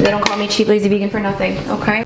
They don't call me cheap, lazy vegan for nothing, okay?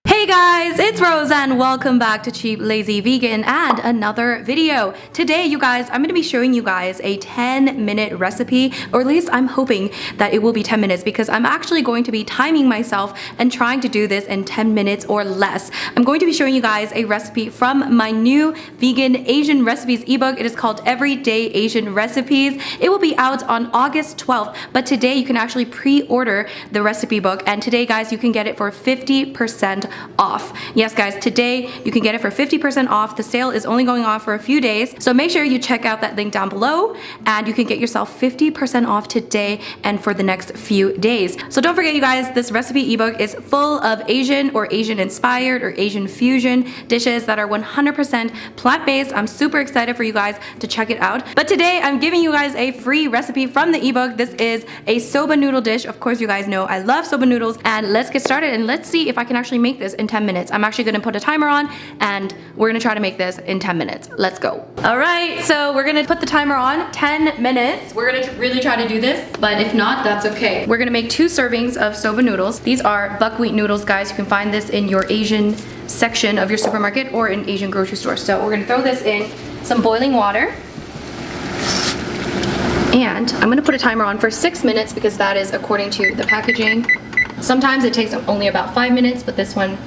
Hey guys, it's Rose and welcome back to Cheap Lazy Vegan and another video. Today, you guys, I'm going to be showing you guys a 10-minute recipe, or at least I'm hoping that it will be 10 minutes because I'm actually going to be timing myself and trying to do this in 10 minutes or less. I'm going to be showing you guys a recipe from my new vegan Asian recipes ebook. It is called Everyday Asian Recipes. It will be out on August 12th, but today you can actually pre-order the recipe book, and today, guys, you can get it for 50% off. Yes, guys, today you can get it for 50% off. The sale is only going on for a few days, so make sure you check out that link down below and you can get yourself 50% off today and for the next few days. So don't forget, you guys, this recipe ebook is full of Asian or Asian inspired or Asian fusion dishes that are 100% plant-based. I'm super excited for you guys to check it out. But today I'm giving you guys a free recipe from the ebook. This is a soba noodle dish. Of course, you guys know I love soba noodles, and let's get started and let's see if I can actually make this in 10 minutes. I'm actually gonna put a timer on and we're gonna try to make this in 10 minutes. Let's go. All right, so we're gonna put the timer on 10 minutes. We're gonna really try to do this, but if not, that's okay. We're gonna make 2 servings of soba noodles. These are buckwheat noodles, guys. You can find this in your Asian section of your supermarket or in Asian grocery store. So we're gonna throw this in some boiling water. And I'm gonna put a timer on for 6 minutes because that is according to the packaging. Sometimes it takes only about 5 minutes, but this one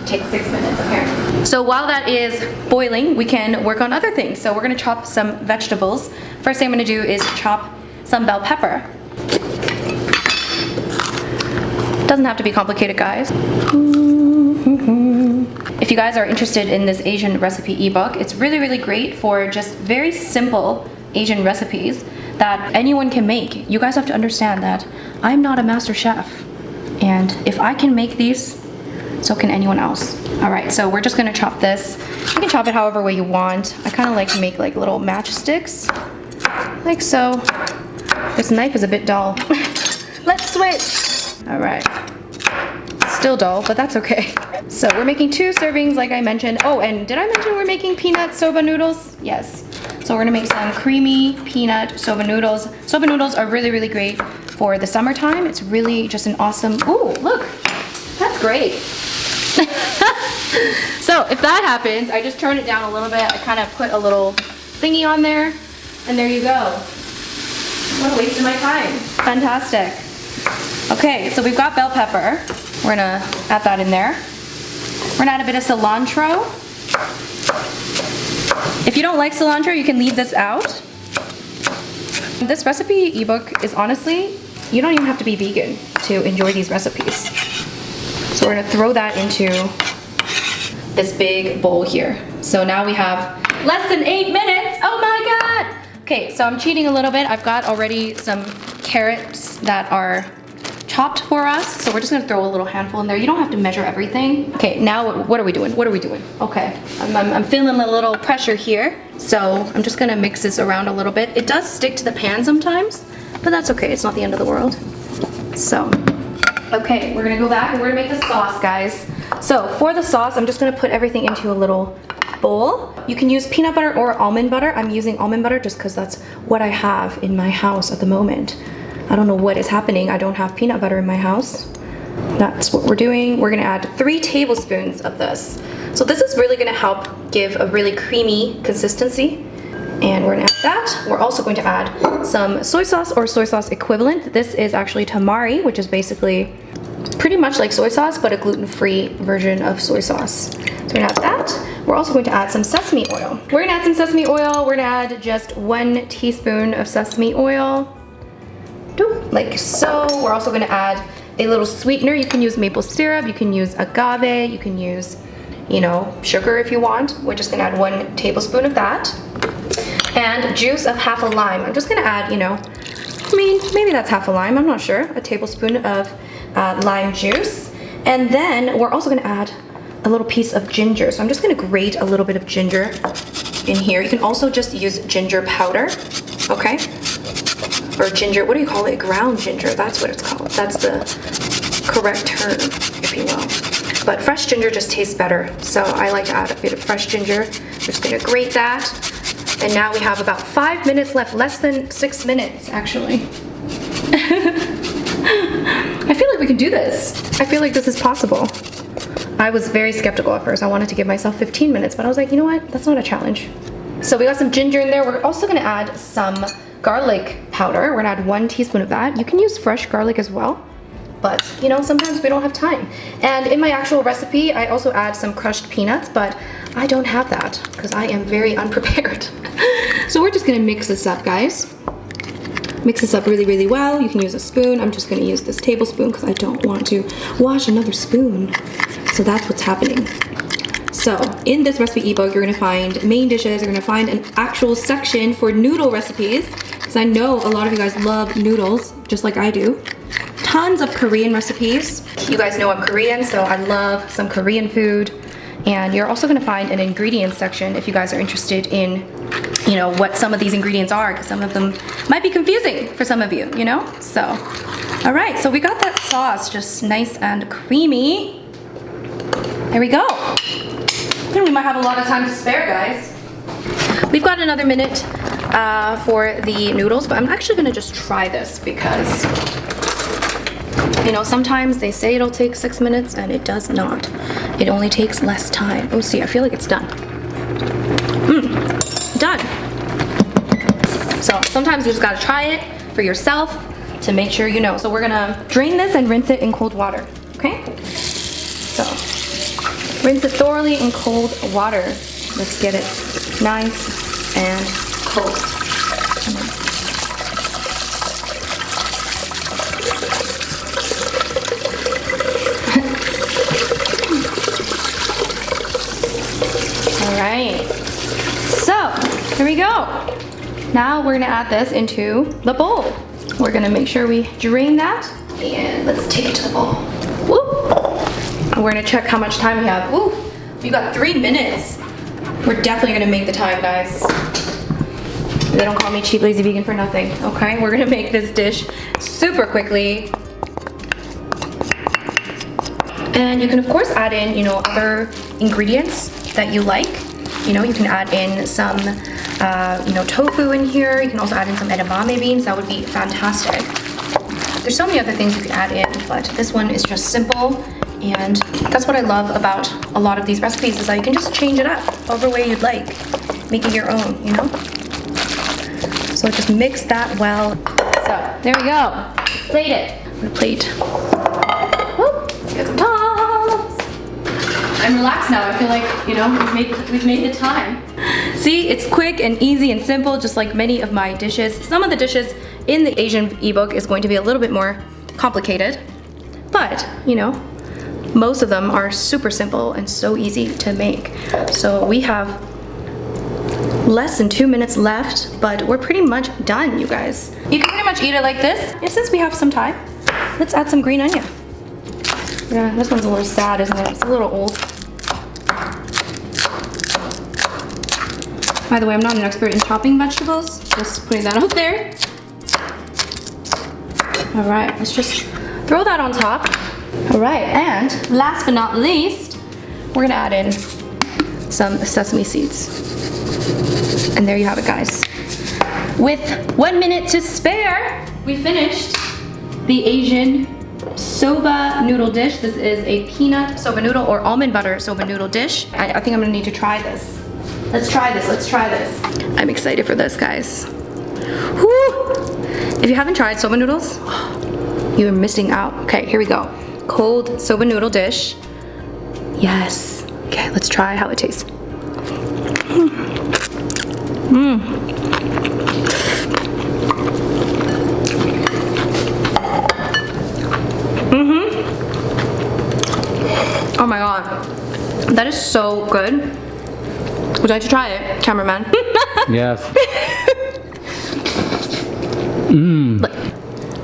takes 6 minutes, okay? So while that is boiling, we can work on other things. So we're gonna chop some vegetables. First thing I'm gonna do is chop some bell pepper. Doesn't have to be complicated, guys. If you guys are interested in this Asian recipe ebook, it's really, really great for just very simple Asian recipes that anyone can make. You guys have to understand that I'm not a master chef. And if I can make these, so can anyone else. All right, so we're just gonna chop this. You can chop it however way you want. I kind of like to make like little matchsticks, like so. This knife is a bit dull. Let's switch. All right, still dull, but that's okay. So we're making 2 servings, like I mentioned. Oh, and did I mention we're making peanut soba noodles? Yes. So we're gonna make some creamy peanut soba noodles. Soba noodles are really, really great for the summertime. It's really just an awesome, ooh, look, that's great. So if that happens, I just turn it down a little bit. I kind of put a little thingy on there, and there you go. What a waste of my time. Fantastic. Okay, so we've got bell pepper. We're gonna add that in there. We're gonna add a bit of cilantro. If you don't like cilantro, you can leave this out. This recipe ebook is honestly, you don't even have to be vegan to enjoy these recipes. So we're gonna throw that into this big bowl here. So now we have less than 8 minutes. Oh my God. Okay, so I'm cheating a little bit. I've got already some carrots that are chopped for us. So we're just gonna throw a little handful in there. You don't have to measure everything. Okay, now what are we doing? What are we doing? Okay, I'm feeling a little pressure here. So I'm just gonna mix this around a little bit. It does stick to the pan sometimes, but that's okay. It's not the end of the world. So, okay, we're gonna go back and we're gonna make the sauce, guys. So for the sauce, I'm just gonna put everything into a little bowl. You can use peanut butter or almond butter. I'm using almond butter just because that's what I have in my house at the moment. I don't know what is happening. I don't have peanut butter in my house. That's what we're doing. We're gonna add 3 tablespoons of this. So this is really gonna help give a really creamy consistency. And we're gonna add that. We're also going to add some soy sauce or soy sauce equivalent. This is actually tamari, which is basically pretty much like soy sauce, but a gluten-free version of soy sauce. So we're gonna add that. We're also going to add some sesame oil. We're gonna add some sesame oil. We're gonna add just 1 teaspoon of sesame oil. Like so. We're also gonna add a little sweetener. You can use maple syrup, you can use agave, you can use, you know, sugar if you want. We're just gonna add 1 tablespoon of that. And juice of half a lime. I'm just gonna add, you know, I mean, maybe that's half a lime, I'm not sure. A tablespoon of lime juice. And then we're also gonna add a little piece of ginger. So I'm just gonna grate a little bit of ginger in here. You can also just use ginger powder, okay? Or ginger, what do you call it? Ground ginger, that's what it's called. That's the correct term, if you will. but fresh ginger just tastes better. So I like to add a bit of fresh ginger. We're just gonna grate that. And now we have about 5 minutes left, less than 6 minutes actually. I feel like we can do this. I feel like this is possible. I was very skeptical at first. I wanted to give myself 15 minutes, but I was like, you know what? That's not a challenge. So we got some ginger in there. We're also gonna add some garlic powder. We're gonna add 1 teaspoon of that. You can use fresh garlic as well, but you know, sometimes we don't have time. And in my actual recipe, I also add some crushed peanuts, but I don't have that because I am very unprepared. So we're just gonna mix this up, guys. Mix this up really, really well. You can use a spoon. I'm just gonna use this tablespoon because I don't want to wash another spoon. So that's what's happening. So in this recipe ebook, you're gonna find main dishes, you're gonna find an actual section for noodle recipes, because I know a lot of you guys love noodles, just like I do. Tons of Korean recipes. You guys know I'm Korean, so I love some Korean food. And you're also gonna find an ingredients section if you guys are interested in, you know, what some of these ingredients are, because some of them might be confusing for some of you, you know? So, all right, so we got that sauce just nice and creamy. There we go. And we might have a lot of time to spare, guys. We've got another minute for the noodles, but I'm actually gonna just try this because, you know, sometimes they say it'll take 6 minutes and it does not. It only takes less time. Oh, see, I feel like it's done. Done. So sometimes you just gotta try it for yourself to make sure you know. So we're gonna drain this and rinse it in cold water, okay? So rinse it thoroughly in cold water. Let's get it nice and cold. All right. So, here we go. Now we're gonna add this into the bowl. We're gonna make sure we drain that, and let's take it to the bowl. Whoop. And we're gonna check how much time we have. Ooh, we got 3 minutes. We're definitely gonna make the time, guys. They don't call me cheap lazy vegan for nothing, okay? We're gonna make this dish super quickly. And you can of course add in, you know, other ingredients that you like. You know, you can add in some, you know, tofu in here. You can also add in some edamame beans. That would be fantastic. There's so many other things you can add in, but this one is just simple. And that's what I love about a lot of these recipes is that you can just change it up however way you'd like. Make it your own, you know? So just mix that well. So, there we go. Plate it. I'm gonna plate. Whoop, get some tongs. I'm relaxed now. I feel like, you know, we've made the time. See, it's quick and easy and simple, just like many of my dishes. Some of the dishes in the Asian ebook is going to be a little bit more complicated, but, you know, most of them are super simple and so easy to make. So we have less than 2 minutes left, but we're pretty much done, you guys. You can pretty much eat it like this. And since we have some time, let's add some green onion. Yeah, this one's a little sad, isn't it? It's a little old. By the way, I'm not an expert in chopping vegetables. Just putting that out there. All right, let's just throw that on top. All right, and last but not least, we're gonna add in some sesame seeds. And there you have it, guys. With 1 minute to spare, we finished the Asian soba noodle dish. This is a peanut soba noodle or almond butter soba noodle dish. I think I'm gonna need to try this. Let's try this, let's try this. I'm excited for this, guys. Woo! If you haven't tried soba noodles, you're missing out. Okay, here we go. Cold soba noodle dish. Yes. Okay, let's try how it tastes. Oh my god. That is so good. Would you like to try it, cameraman? Yes.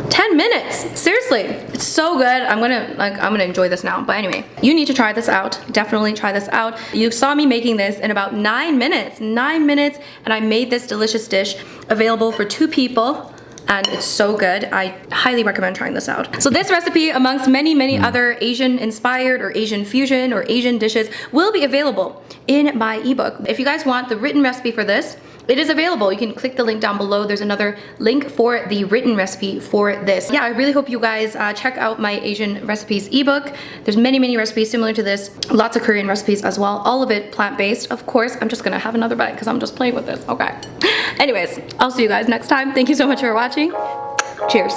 10 minutes, seriously, it's so good. I'm gonna enjoy this now. But anyway, you need to try this out. Definitely try this out. You saw me making this in about 9 minutes, and I made this delicious dish available for 2 people. and it's so good. I highly recommend trying this out. So this recipe, amongst many other Asian inspired or Asian fusion or Asian dishes, will be available in my ebook. If you guys want the written recipe for this, it is available. You can click the link down below. There's another link for the written recipe for this. Yeah, I really hope you guys check out my Asian recipes ebook. There's many recipes similar to this. Lots of Korean recipes as well. All of it plant-based. Of course, I'm just gonna have another bite because I'm just playing with this. Okay. Anyways, I'll see you guys next time. Thank you so much for watching. Cheers.